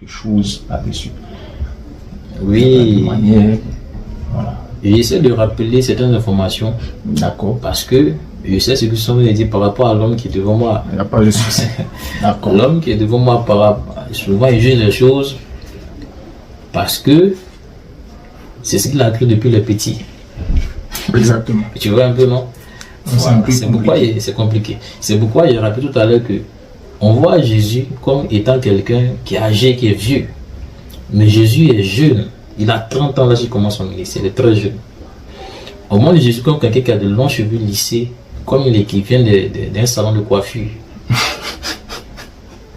choses là-dessus. Oui, Manière, voilà. j'essaie de rappeler certaines informations. D'accord. Parce que je sais ce que je suis dit par rapport à l'homme qui est devant moi. Il n'y a pas de souci. D'accord. L'homme qui est devant moi, souvent il juge les choses parce que c'est ce qu'il a cru depuis le petit. Exactement. Tu vois un peu, non? Voilà. C'est pourquoi c'est compliqué. C'est pourquoi j'ai rappelé tout à l'heure que on voit Jésus comme étant quelqu'un qui est âgé, qui est vieux. Mais Jésus est jeune. Il a 30 ans là, il commence son ministère. Il est très jeune. Au moins Jésus comme quelqu'un qui a de longs cheveux lissés, comme qui vient d'un salon de coiffure.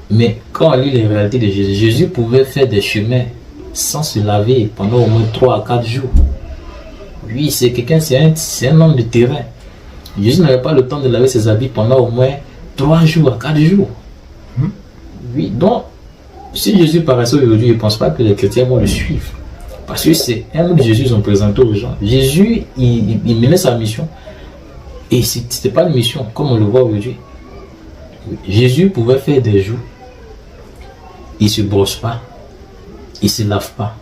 Mais quand on lit les réalités de Jésus, Jésus pouvait faire des chemins sans se laver pendant au moins 3 à 4 jours. Oui, c'est quelqu'un, c'est un homme de terrain. Jésus n'avait pas le temps de laver ses habits pendant au moins 3 jours à 4 jours. Oui, donc, si Jésus paraissait aujourd'hui, je ne pense pas que les chrétiens vont le suivre. Parce que c'est un autre Jésus qu'ils ont présenté aux gens. Jésus, il menait sa mission. Et ce n'était pas une mission, comme on le voit aujourd'hui. Jésus pouvait faire des jours. Il ne se brosse pas. Il ne se lave pas.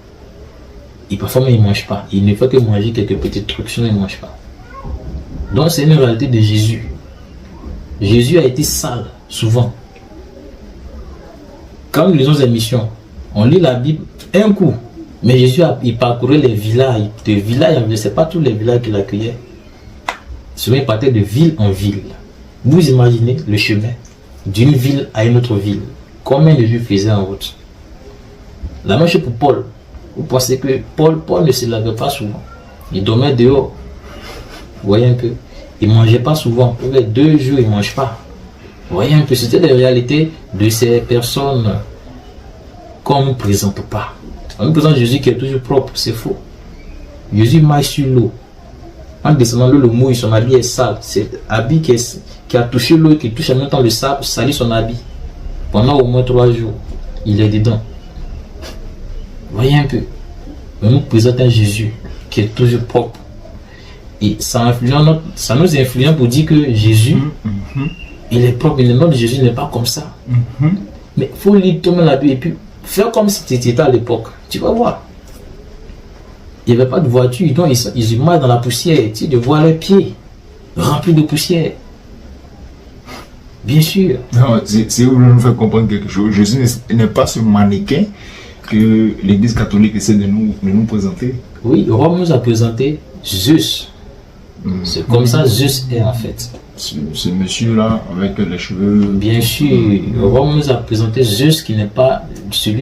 Et parfois même il ne mange pas. Il ne fait que manger quelques petits trucs, sinon il ne mange pas. Donc c'est une réalité de Jésus. Jésus a été sale, souvent. Quand nous lisons les missions, on lit la Bible un coup. Mais Jésus, il parcourait les villages. De village, je ne sais pas tous les villages qu'il accueillait. Souvent il partait de ville en ville. Vous imaginez le chemin d'une ville à une autre ville. Combien de jours faisait en route? La même chose pour Paul. Vous pensez que Paul ne se lavait pas souvent. Il dormait dehors. Vous voyez un peu. Il ne mangeait pas souvent. Il y avait 2 jours, il ne mange pas. Vous voyez un peu. C'était les réalités de ces personnes qu'on ne présente pas. On nous présente Jésus qui est toujours propre. C'est faux. Jésus marche sur l'eau. En descendant l'eau, le mouille, son habit est sale. C'est l'habit qui a touché l'eau et qui touche en même temps le sable, salit son habit. Pendant au moins 3 jours, il est dedans. Voyez un peu. On nous présente un Jésus qui est toujours propre. Et ça nous influence pour dire que Jésus, il est propre. Et le nom de Jésus n'est pas comme ça. Mais il faut lire tout le monde la Bible et puis faire comme si c'était à l'époque. Tu vas voir. Il n'y avait pas de voiture, donc ils marchent dans la poussière. Tu de voir leurs pieds remplis de poussière. Bien sûr. Non, c'est où nous faire comprendre quelque chose. Jésus n'est pas ce mannequin que l'Église catholique essaie de nous présenter. Oui, Rome nous a présenté Zeus. C'est comme ça Zeus est en fait. Ce monsieur-là avec les cheveux. Bien sûr, Rome nous a présenté Zeus qui n'est pas celui